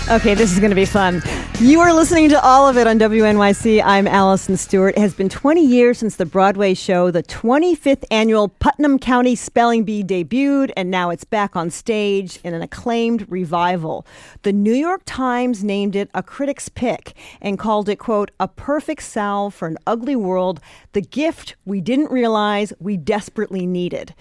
Okay, this is going to be fun. You are listening to all of it on WNYC. I'm Allison Stewart. It has been 20 years since the Broadway show, the 25th annual Putnam County Spelling Bee debuted, and now it's back on stage in an acclaimed revival. The New York Times named it a critic's pick and called it, quote, a perfect salve for an ugly world, the gift we didn't realize we desperately needed.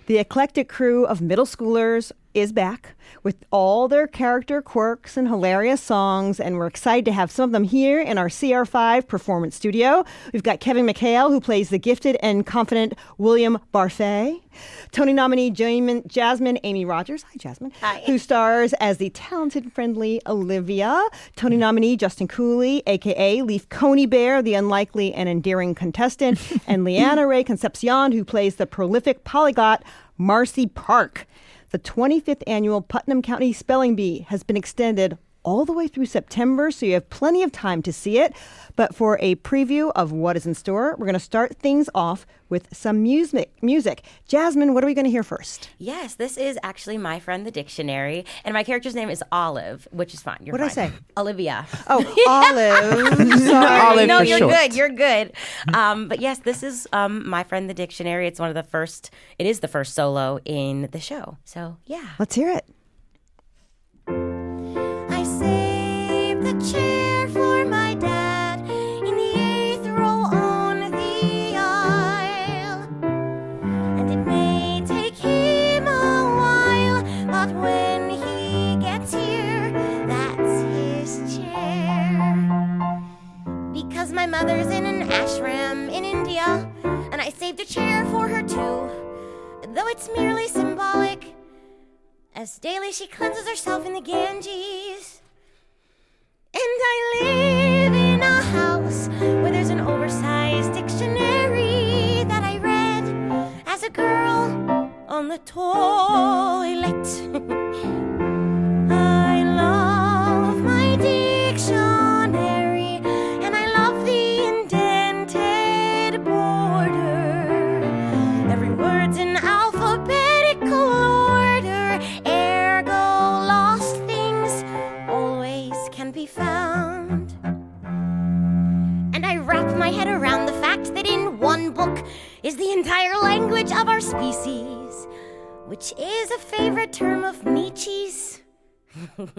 The eclectic crew of middle schoolers is back with all their character quirks and hilarious songs, and we're excited to have some of them here in our CR5 performance studio. We've got Kevin McHale, who plays the gifted and confident William Barfay, Tony nominee Jasmine Amy Rogers, hi Jasmine, hi, who stars as the talented and friendly Olivia, Tony nominee Justin Cooley, aka Leaf Coney Bear, the unlikely and endearing contestant, and Leanna Ray Concepcion, who plays the prolific polyglot Marcy Park. The 25th annual Putnam County Spelling Bee has been extended all the way through September, so you have plenty of time to see it. But for a preview of what is in store, we're going to start things off with some music. Jasmine, what are we going to hear first? Yes, this is actually My Friend the Dictionary, and my character's name is Olive, which is fine. What did I say? Olivia. Oh, Olive. Sorry. Olive No, for you're short. good. You're good. But yes, this is My Friend the Dictionary. It's one of the first. It is the first solo in the show. So yeah, Let's hear it. I saved the chair for my dad in the 8th row on the aisle. And it may take him a while, but when he gets here, that's his chair. Because my mother's in an ashram in India, and I saved a chair for her too, though it's merely symbolic, as daily she cleanses herself in the Ganges. And I live in a house where there's an oversized dictionary that I read as a girl on the toilet. I love my dictionary, and I love the indented border. Every word's in alphabetical order, ergo lost things always can be found. And I wrap my head around the fact that in one book is the entire language of our species, which is a favorite term of Nietzsche's, who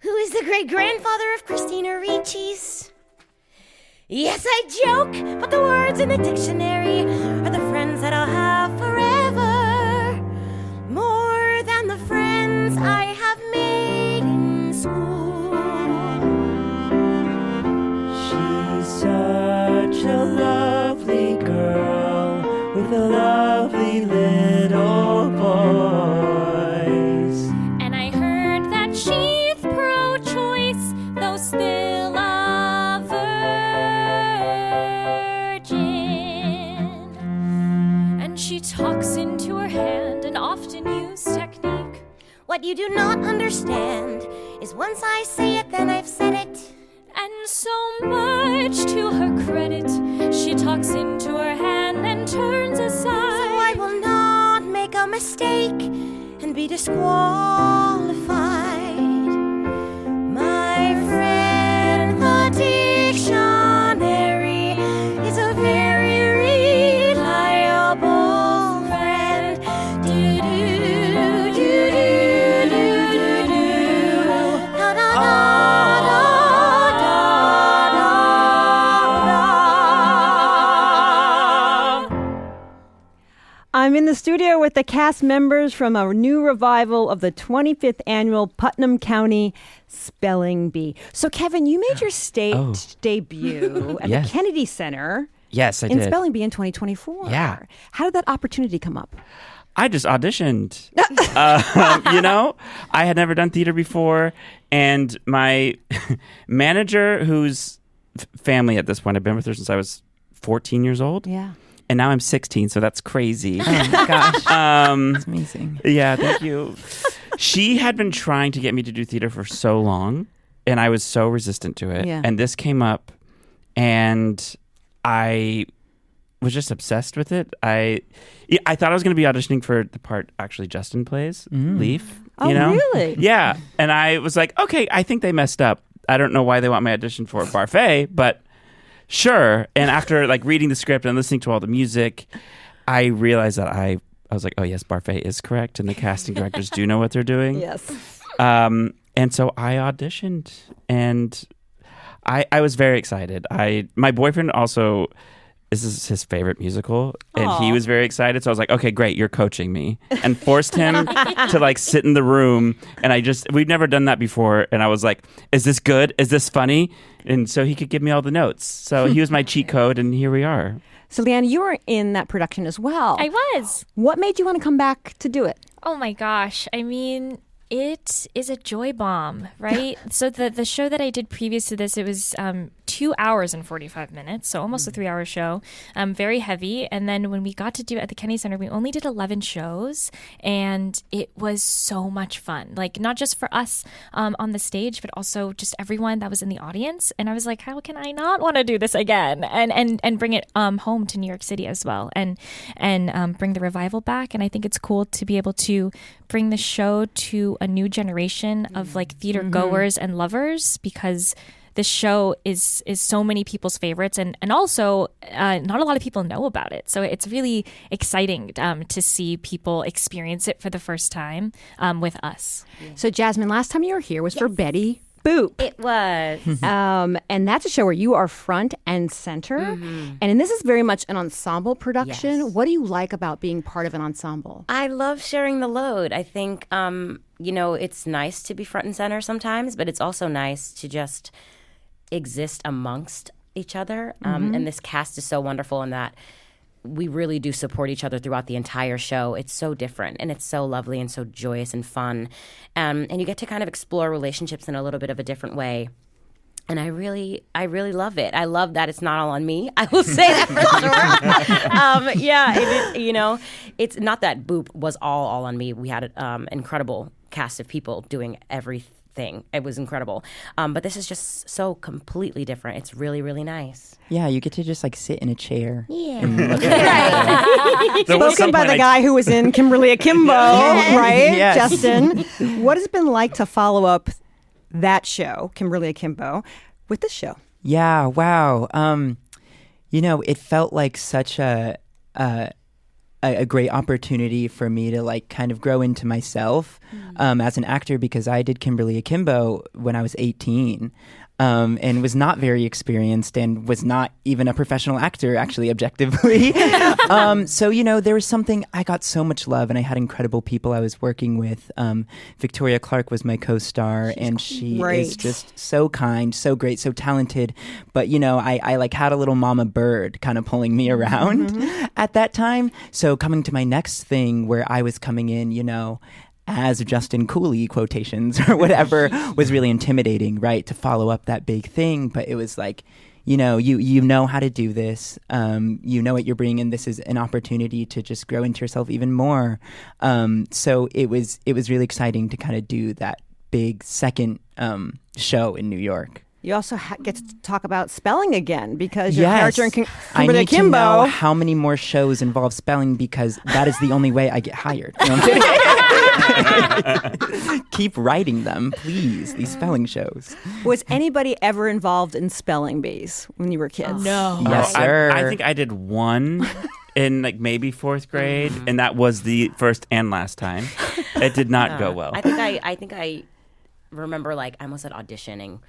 is the great-grandfather of Christina Ricci's. Yes, I joke, but the words in the dictionary are the friends that I'll have forever, more than the friends I have made in school. She's such a lovely girl with a lovely little voice. And I heard that she's pro-choice, though still a virgin. And she talks into her hand and often use technique. What you do not understand is once I say it, then I've said it. And so much to her credit, she talks into her hand and turns So aside. I will not make a mistake and be disqualified. My friend, the dictionary, is a very reliable friend. Do-do-do-do-do-do. Da-da-da-da-da-da. I'm in the studio with the cast members from a new revival of the 25th annual Putnam County Spelling Bee. So, Kevin, you made your stage debut at Yes. the Kennedy Center Yes, I in did. Spelling Bee in 2024. Yeah. How did that opportunity come up? I just auditioned. I had never done theater before, and my manager, who's family at this point, I've been with her since I was 14 years old. Yeah. And now I'm 16, so that's crazy. Oh my gosh, that's amazing. Yeah, thank you. She had been trying to get me to do theater for so long, and I was so resistant to it. Yeah. And this came up, and I was just obsessed with it. I thought I was going to be auditioning for the part actually Justin plays, Leaf. Oh, you know? really? Yeah. And I was like, okay, I think they messed up. I don't know why they want my audition for Parfait, but sure. And after like reading the script and listening to all the music, I realized that I was like, oh yes, Parfait is correct, and the casting directors do know what they're doing. Yes. And so I auditioned, and I was very excited. My boyfriend also, this is his favorite musical, and he was very excited. So I was like, okay, great, you're coaching me, and forced him to like sit in the room. And we've never done that before. And I was like, is this good? Is this funny? And so he could give me all the notes. So he was my cheat code, and here we are. So, Leanne, you were in that production as well. I was. What made you want to come back to do it? Oh my gosh. I mean, it is a joy bomb, right? So the show that I did previous to this, it was 2 hours and 45 minutes, so almost a 3-hour show, very heavy. And then when we got to do it at the Kennedy Center, we only did 11 shows, and it was so much fun. Like, not just for us on the stage, but also just everyone that was in the audience. And I was like, how can I not want to do this again? And bring it home to New York City as well, and bring the revival back. And I think it's cool to be able to bring the show to a new generation of like theater goers and lovers, because this show is so many people's favorites, and also not a lot of people know about it. So it's really exciting to see people experience it for the first time with us. So, Jasmine, last time you were here was for Betty Boop. It was. And that's a show where you are front and center. And this is very much an ensemble production. Yes. What do you like about being part of an ensemble? I love sharing the load. I think, it's nice to be front and center sometimes, but it's also nice to just exist amongst each other. And this cast is so wonderful in that we really do support each other throughout the entire show. It's so different, and it's so lovely and so joyous and fun. And you get to kind of explore relationships in a little bit of a different way. And I really love it. I love that it's not all on me. I will say that for sure. It's not that Boop was all on me. We had an incredible cast of people doing everything. It was incredible. But this is just so completely different. It's really, really nice. Yeah, you get to just like sit in a chair. Yeah. And look at Spoken by the guy who was in Kimberly Akimbo, right? Yes. Justin. What has it been like to follow up that show, Kimberly Akimbo, with this show? Yeah, wow. It felt like such a great opportunity for me to like kind of grow into myself as an actor, because I did Kimberly Akimbo when I was 18. And was not very experienced and was not even a professional actor, actually, objectively. So, there was something, I got so much love, and I had incredible people I was working with. Victoria Clark was my co-star, and she is just so kind, so great, so talented. But, I like had a little mama bird kind of pulling me around at that time. So coming to my next thing where I was coming in, as Justin Cooley, quotations or whatever, was really intimidating, right? To follow up that big thing. But it was like, you know how to do this. You know what you're bringing in. This is an opportunity to just grow into yourself even more. So it was really exciting to kind of do that big second show in New York. You also get to talk about spelling again, because your Yes. character in I Kimberly need to Akimbo. know how many more shows involve spelling, because that is the only way I get hired. You know what I'm kidding? Keep writing them, please, these spelling shows. Was anybody ever involved in spelling bees when you were kids? No. Yes, sir. I think I did one in like maybe fourth grade, and that was the first and last time. It did not go well. I think I remember, like, I almost said auditioning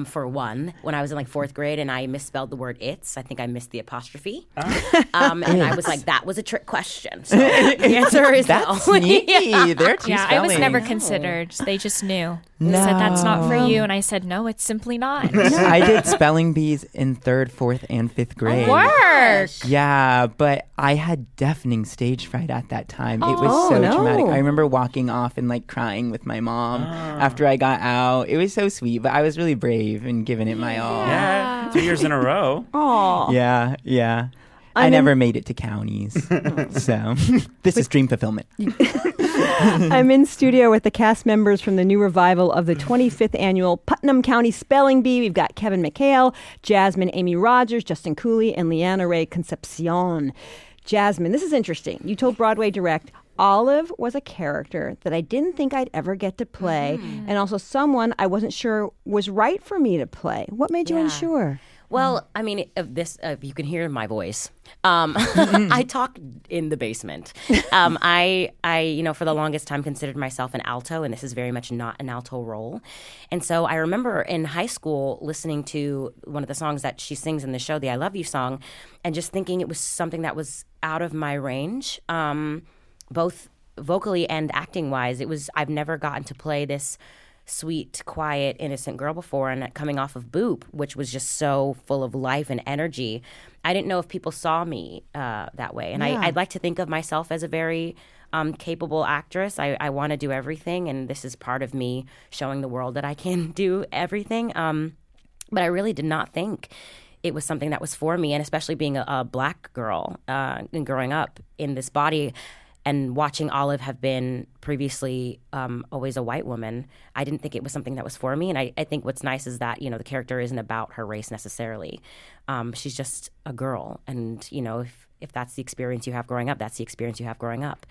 for one when I was in like fourth grade, and I misspelled the word "it's." I think I missed the apostrophe, and I was like, "That was a trick question." So the answer is That's no. sneaky. They're too Yeah, I was spelling. never considered. They just knew. They No. said, that's not for you. And I said, no, it's simply not. I did spelling bees in 3rd, 4th, and 5th grade. Work. Yeah, but I had deafening stage fright at that time. It was Oh, so no. traumatic. I remember walking off and like crying with my mom after I got out. It was so sweet, but I was really brave and giving it my all. Yeah, 2 years in a row. Aw. Yeah. I never made it to counties. So this is dream fulfillment. I'm in studio with the cast members from the new revival of the 25th annual Putnam County Spelling Bee. We've got Kevin McHale, Jasmine Amy Rogers, Justin Cooley, and Leanna Ray Concepcion. Jasmine, this is interesting. You told Broadway Direct, Olive was a character that I didn't think I'd ever get to play, and also someone I wasn't sure was right for me to play. What made you unsure? Well, I mean, if you can hear my voice. I talk in the basement. I, for the longest time considered myself an alto, and this is very much not an alto role. And so I remember in high school listening to one of the songs that she sings in the show, the I Love You song, and just thinking it was something that was out of my range, both vocally and acting-wise. I've never gotten to play this sweet, quiet, innocent girl before, and coming off of Boop, which was just so full of life and energy. I didn't know if people saw me that way. And I'd like to think of myself as a very capable actress. I want to do everything, and this is part of me showing the world that I can do everything. But I really did not think it was something that was for me, and especially being a Black girl and growing up in this body. And watching Olive have been previously always a white woman, I didn't think it was something that was for me. And I think what's nice is that, the character isn't about her race necessarily. She's just a girl. And, if that's the experience you have growing up, that's the experience you have growing up.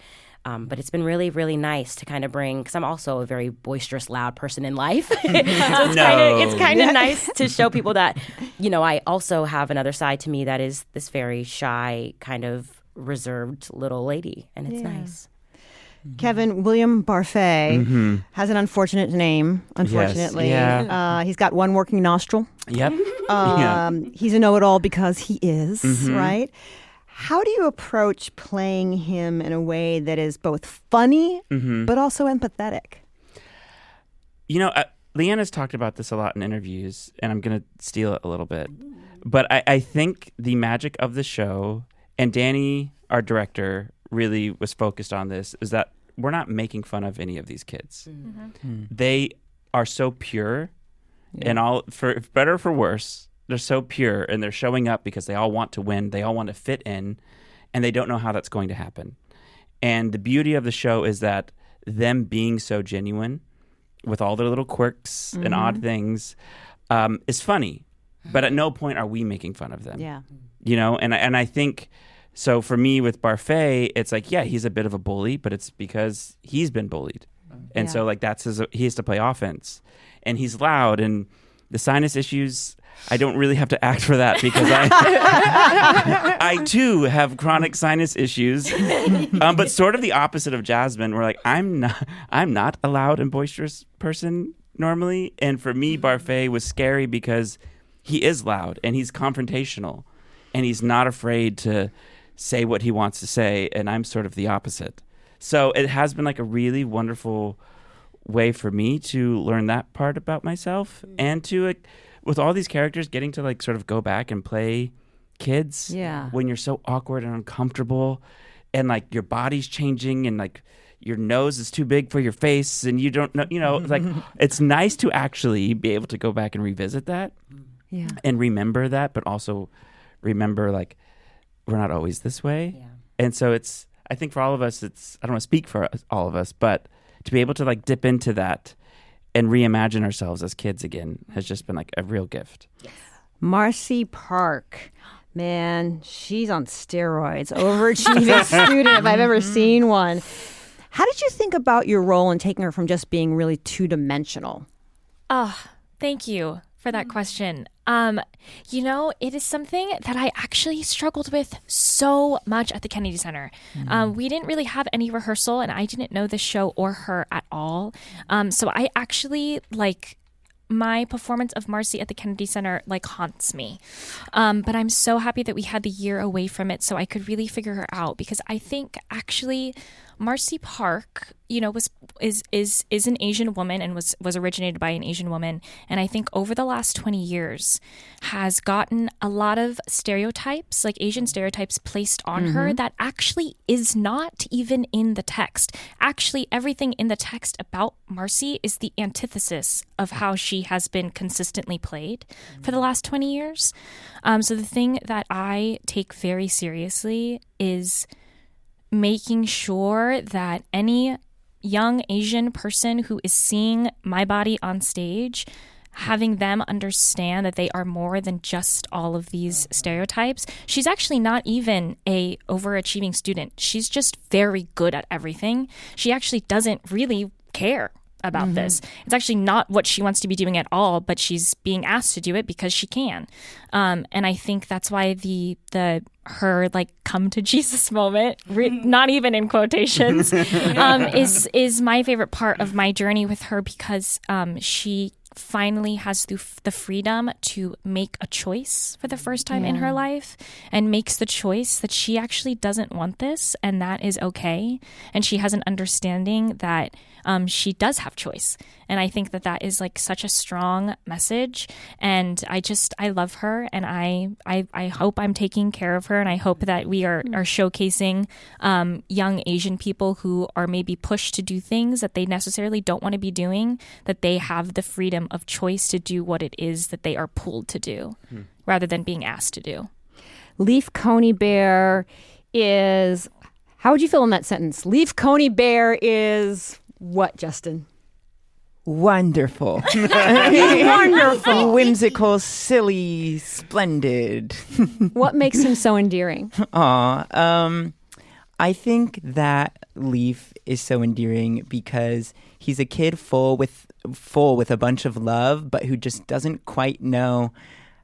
But it's been really, really nice to kind of bring, because I'm also a very boisterous, loud person in life. So it's kind of nice to show people that, I also have another side to me that is this very shy, kind of reserved little lady, and it's nice. Kevin, William Barfay has an unfortunate name, unfortunately. Yes. He's got one working nostril. Yep. He's a know-it-all because he is, right? How do you approach playing him in a way that is both funny but also empathetic? Leanna's talked about this a lot in interviews, and I'm going to steal it a little bit. But I think the magic of the show, and Danny, our director, really was focused on this, is that we're not making fun of any of these kids. They are so pure, and all, for better or for worse, they're so pure, and they're showing up because they all want to win, they all want to fit in, and they don't know how that's going to happen. And the beauty of the show is that them being so genuine with all their little quirks and odd things is funny, but at no point are we making fun of them. Yeah. And I think, so for me with Barfay, it's like, he's a bit of a bully, but it's because he's been bullied. And so like he has to play offense, and he's loud, and the sinus issues, I don't really have to act for that because I too have chronic sinus issues. But sort of the opposite of Jasmine, where like I'm not a loud and boisterous person normally. And for me, Barfay was scary because he is loud and he's confrontational and he's not afraid to say what he wants to say. And I'm sort of the opposite. So it has been like a really wonderful way for me to learn that part about myself and to with all these characters getting to like sort of go back and play kids when you're so awkward and uncomfortable and like your body's changing and like your nose is too big for your face and you don't know, like it's nice to actually be able to go back and revisit that and remember that, but also remember like we're not always this way. Yeah. And so I think for all of us, I don't want to speak for all of us, but to be able to like dip into that and reimagine ourselves as kids again has just been like a real gift. Yes. Marcy Park, man, she's on steroids. Overachieving student if I've ever seen one. How did you think about your role in taking her from just being really two-dimensional? Thank you for that question. It is something that I actually struggled with so much at the Kennedy Center. We didn't really have any rehearsal, and I didn't know the show or her at all. So I actually my performance of Marcy at the Kennedy Center haunts me. But I'm so happy that we had the year away from it so I could really figure her out, because I think actually Marcy Park, is an Asian woman and was originated by an Asian woman. And I think over the last 20 years has gotten a lot of stereotypes, like Asian stereotypes, placed on her that actually is not even in the text. Actually, everything in the text about Marcy is the antithesis of how she has been consistently played for the last 20 years. So the thing that I take very seriously is making sure that any young Asian person who is seeing my body on stage, having them understand that they are more than just all of these stereotypes. She's actually not even a overachieving student. She's just very good at everything. She actually doesn't really care about this. It's actually not what she wants to be doing at all, but she's being asked to do it because she can. And I think that's why her like come to Jesus moment, not even in quotations, is my favorite part of my journey with her, because she finally has the freedom to make a choice for the first time in her life, and makes the choice that she actually doesn't want this, and that is okay. And she has an understanding that she does have choice. And I think that is like such a strong message. And I love her, and I hope I'm taking care of her, and I hope that we are showcasing young Asian people who are maybe pushed to do things that they necessarily don't want to be doing, that they have the freedom of choice to do what it is that they are pulled to do, rather than being asked to do. Leaf Coney Bear is, how would you fill in that sentence? Leaf Coney Bear is what, Justin? Wonderful. Wonderful. Whimsical, silly, splendid. What makes him so endearing? I think that Leaf is so endearing because he's a kid full with a bunch of love, but who just doesn't quite know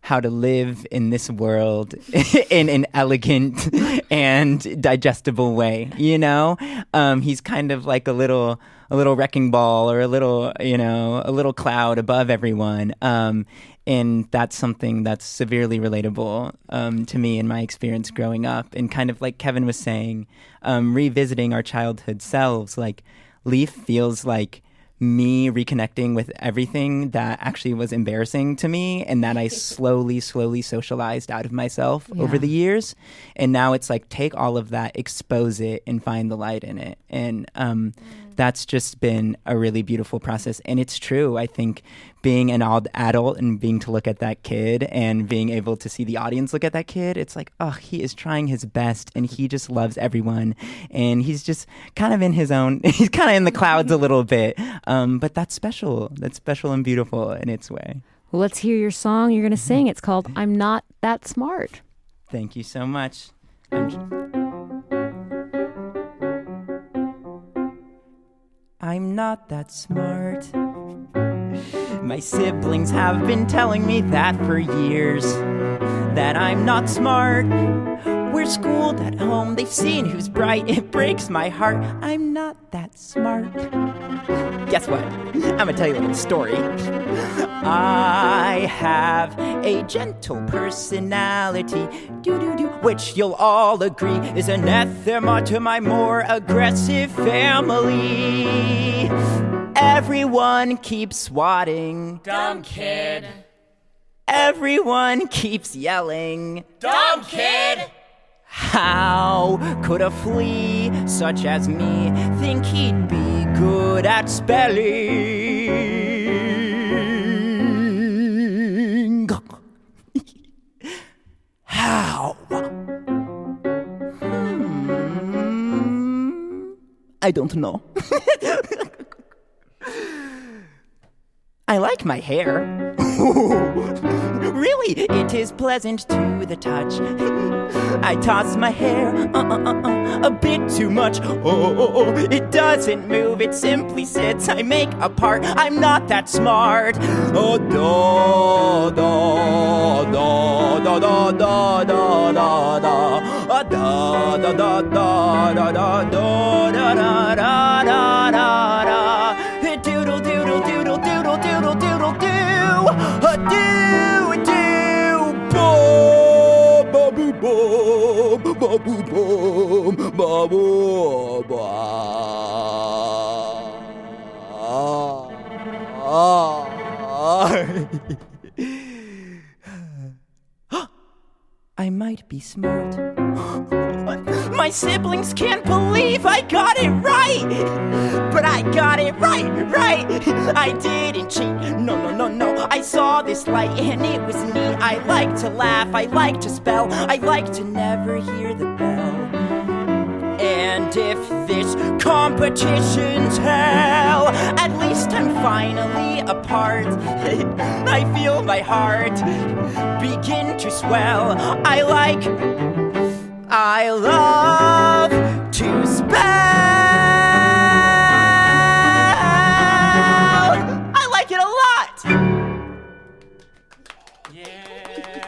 how to live in this world in an elegant and digestible way. You know, he's kind of like a little wrecking ball, or a little cloud above everyone. And that's something that's severely relatable to me in my experience growing up. And kind of like Kevin was saying, revisiting our childhood selves, like Leaf feels like me reconnecting with everything that actually was embarrassing to me, and that I slowly socialized out of myself over the years. And now it's like, take all of that, expose it, and find the light in it. And that's just been a really beautiful process. And it's true. I think being an adult and being to look at that kid and being able to see the audience look at that kid, it's like, oh, he is trying his best, and he just loves everyone. And he's just kind of in his own, he's kind of in the clouds a little bit. But that's special. That's special and beautiful in its way. Well, let's hear your song you're going to sing. It's called I'm Not That Smart. Thank you so much. I'm not that smart. My siblings have been telling me that for years, that I'm not smart. We're schooled at home, they've seen who's bright. It breaks my heart, I'm not that smart. Guess what? I'm gonna tell you a little story. I have a gentle personality, which you'll all agree is anathema to my more aggressive family. Everyone keeps swatting. Dumb kid. Everyone keeps yelling. Dumb kid. How could a flea such as me think he'd be good at spelling? How? I don't know. I like my hair. Really, it is pleasant to the touch. I toss my hair a bit too much. It doesn't move, it simply sits. I make a part, I'm not that smart. Oh, da da da da da da da da da da da da da da da da da da da. Doodle doodle doodle doodle doodle doodle do. A do do bo ba boo bo ba boo bo ba boo ba. I might be smart. My siblings can't believe I got it right. But I got it right. I didn't cheat, no. I saw this light and it was neat. I like to laugh, I like to spell, I like to never hear the bell. And if this competition's hell. At least I'm finally apart. I feel my heart begin to swell. I love to spell. I like it a lot.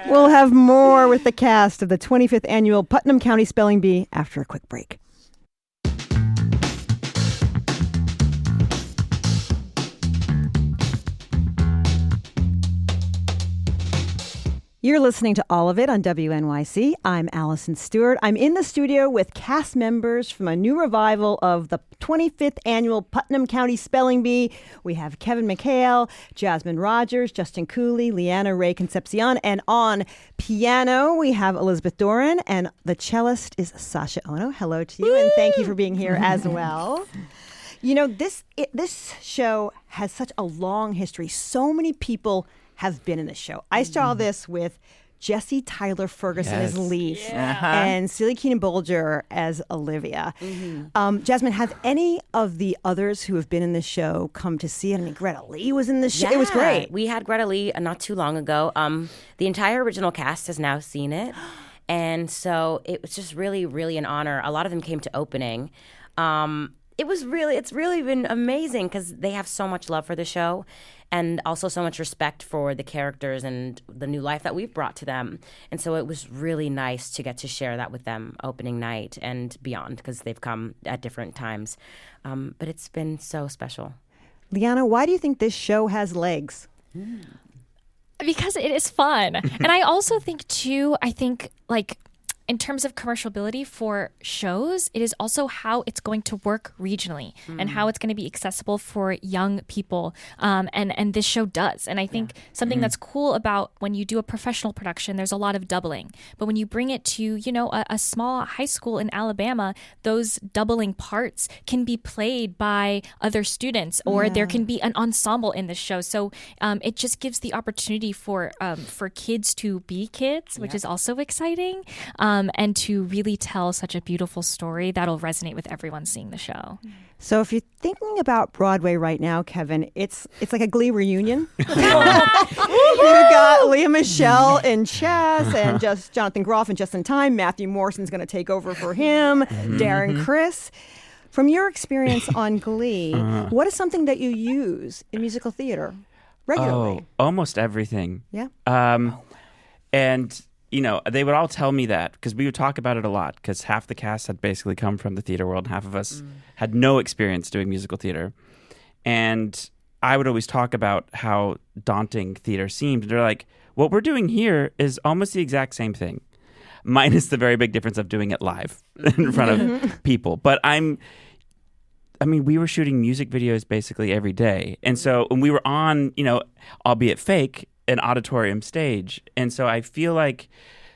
We'll have more with the cast of the 25th annual Putnam County Spelling Bee after a quick break. You're listening to All of It on WNYC. I'm Allison Stewart. I'm in the studio with cast members from a new revival of the 25th annual Putnam County Spelling Bee. We have Kevin McHale, Jasmine Rogers, Justin Cooley, Leanna Ray Concepcion, and on piano we have Elizabeth Doran, and the cellist is Sasha Ono. Hello to you, and thank you for being here as well. You know, this show has such a long history. So many people have been in this show. I saw this with Jesse Tyler Ferguson as Leaf and Celia Keenan Bolger as Olivia. Jasmine, have any of the others who have been in this show come to see it? I mean, Greta Lee was in this show. It was great. We had Greta Lee not too long ago. The entire original cast has now seen it. And so it was just really, really an honor. A lot of them came to opening. It's really been amazing because they have so much love for the show and also so much respect for the characters and the new life that we've brought to them. And so it was really nice to get to share that with them opening night and beyond because they've come at different times. But it's been so special. Liana, why do you think this show has legs? Because it is fun. And I also think, too, like, in terms of commercialability for shows, it is also how it's going to work regionally and how it's going to be accessible for young people. And this show does. And I think something that's cool about when you do a professional production, there's a lot of doubling. But when you bring it to, a small high school in Alabama, those doubling parts can be played by other students, or there can be an ensemble in the show. So it just gives the opportunity for kids to be kids, which is also exciting. And to really tell such a beautiful story that'll resonate with everyone seeing the show. So if you're thinking about Broadway right now, Kevin, it's like a Glee reunion. You got Leah Michelle in chess, and just Jonathan Groff in Just in Time. Matthew Morrison's going to take over for him. Darren Criss. From your experience on Glee, what is something that you use in musical theater regularly? Oh, almost everything. Yeah. And they would all tell me that because we would talk about it a lot because half the cast had basically come from the theater world and half of us had no experience doing musical theater. And I would always talk about how daunting theater seemed. And they're like, what we're doing here is almost the exact same thing, minus the very big difference of doing it live in front of people. But we were shooting music videos basically every day. And so when we were on, albeit fake, an auditorium stage. And so I feel like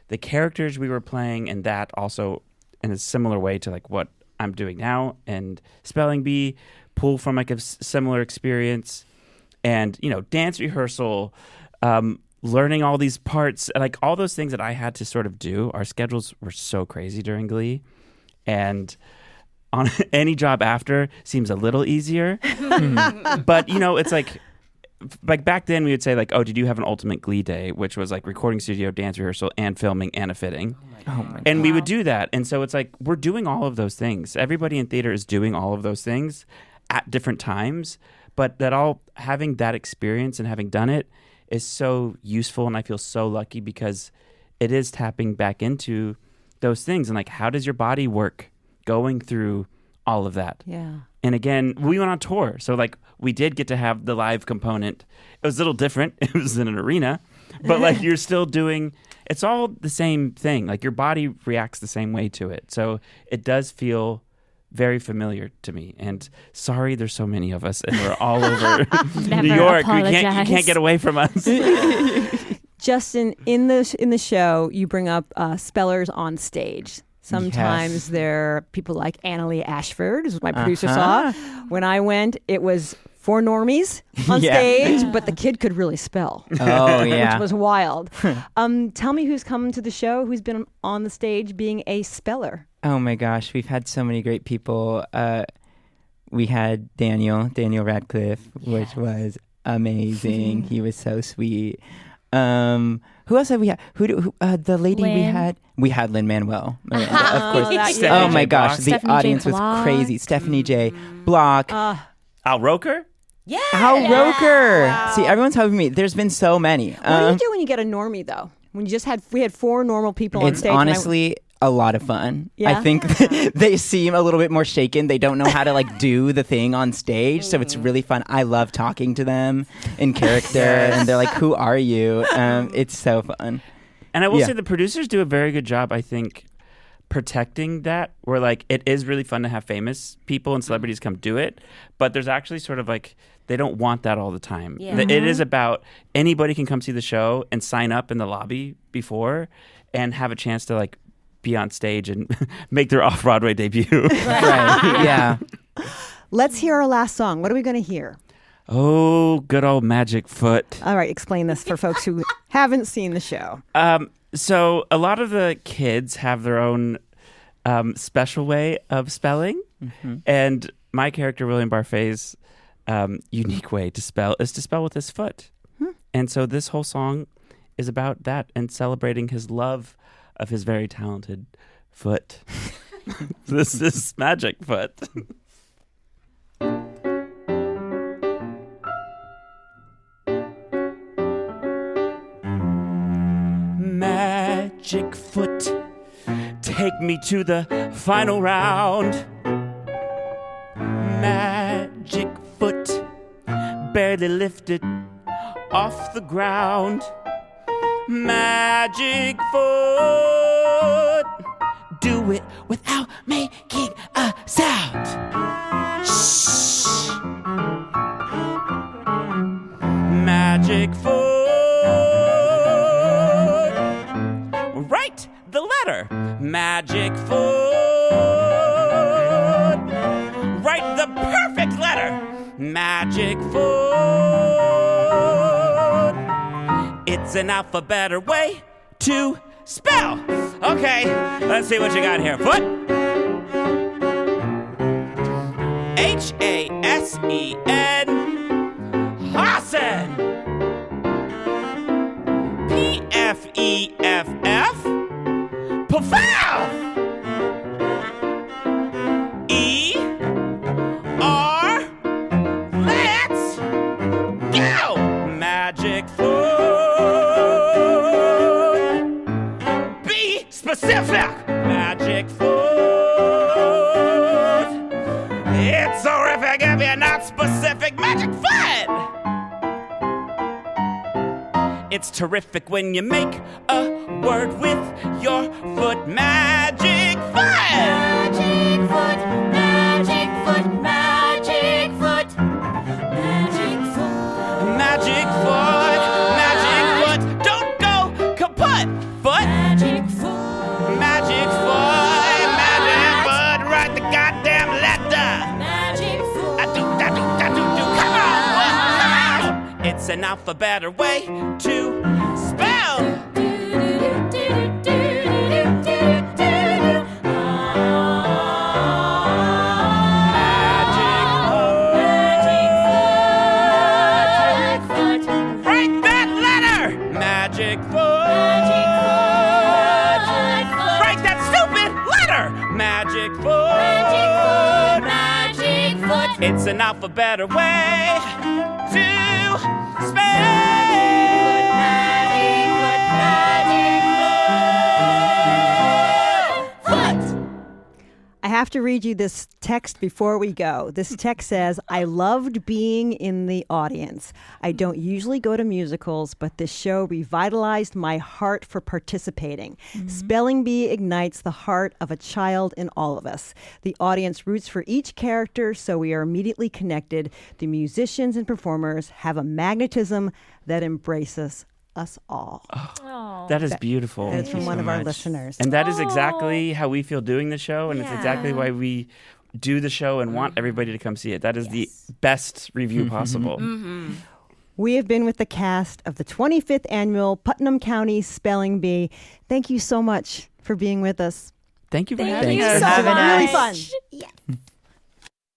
the characters we were playing, and that also in a similar way to like what I'm doing now and Spelling Bee, pull from like a similar experience. And, dance rehearsal, learning all these parts, like all those things that I had to sort of do. Our schedules were so crazy during Glee. And on any job after seems a little easier. But, it's like back then we would say like, oh, did you have an ultimate Glee day, which was like recording studio, dance rehearsal, and filming and a fitting. And we would do that. And so it's like we're doing all of those things. Everybody in theater is doing all of those things at different times, but having that experience and having done it is so useful. And I feel so lucky because it is tapping back into those things. And like, how does your body work going through all of that? Yeah. And again, we went on tour. So like we did get to have the live component. It was a little different. It was in an arena, but like you're still doing, it's all the same thing. Like your body reacts the same way to it. So it does feel very familiar to me. And sorry, there's so many of us and we're all over New York. You can't get away from us. Justin, in the show, you bring up spellers on stage. Sometimes there are people like Annalee Ashford, as my producer saw. When I went, it was 4 normies on stage, but the kid could really spell. Oh, yeah. Which was wild. Tell me who's come to the show, who's been on the stage being a speller. Oh, my gosh. We've had so many great people. we had Daniel Radcliffe, which was amazing. He was so sweet. Who else have we had? The lady Lin. we had Lin-Manuel. Of course. Stephanie Oh J. my gosh, Block. the Stephanie J. audience was Block. crazy. Stephanie J. Block. Al Roker? Yeah. Al Roker. See, everyone's helping me. There's been so many. What do you do when you get a normie though? When you just we had 4 normal people on It's stage. and honestly a lot of fun. Yeah? I think they seem a little bit more shaken. They don't know how to do the thing on stage, so it's really fun. I love talking to them in character, and they're like, "Who are you?" It's so fun. And I will Yeah. say the producers do a very good job, I think, protecting that, where it is really fun to have famous people and celebrities come do it, but there's actually sort of they don't want that all the time. Yeah. It is about anybody can come see the show and sign up in the lobby before and have a chance to be on stage and make their off-Broadway debut. Right? Yeah. Let's hear our last song. What are we going to hear? Oh, good old Magic Foot. All right, explain this for folks who haven't seen the show. So a lot of the kids have their own special way of spelling, and my character William Barfay's unique way to spell is to spell with his foot. And so this whole song is about that and celebrating his love of his very talented foot. This is Magic Foot. Magic Foot, take me to the final round. Magic Foot, barely lifted off the ground. Magic Foot, do it without making a sound. Shh. Magic Foot, write the letter. Magic Foot, write the perfect letter. Magic Foot, it's an alphabet way to spell. Okay, let's see what you got here. Foot. Hasen. Hasen. P-F-E-F-F. Pafal. E-R. Let's go. Magic Foot. Be specific. Magic Foot. It's horrific if you're not specific. Magic Foot. It's terrific when you make a word with your foot. Magic Foot. Magic foot, magic foot, magic foot, magic foot, Magic Foot. Magic Foot. Don't go kaput. Foot. magic foot, Magic Foot. Magic Foot. Write the goddamn letter. magic foot. Da-do, da-do, da-do, do. Come on, Foot. Come on. It's an alphabet way to spell. Write that letter. Magic Foot. Write that stupid letter. Magic Foot. It's an alphabet way to spell. I have to read you this text before we go. This text says, I loved being in the audience. I don't usually go to musicals, but this show revitalized my heart for participating. Spelling Bee ignites the heart of a child in all of us. The audience roots for each character, so we are immediately connected. The musicians and performers have a magnetism that embraces us all. Oh. That is beautiful. That's from Thank you one so of our much. listeners. And that is exactly how we feel doing the show, and it's exactly why we do the show and want everybody to come see it. That is the best review possible. We have been with the cast of the 25th annual Putnam County Spelling Bee. Thank you so much for being with us. Thank you for Thank having you us. so It's much. really fun. Yeah.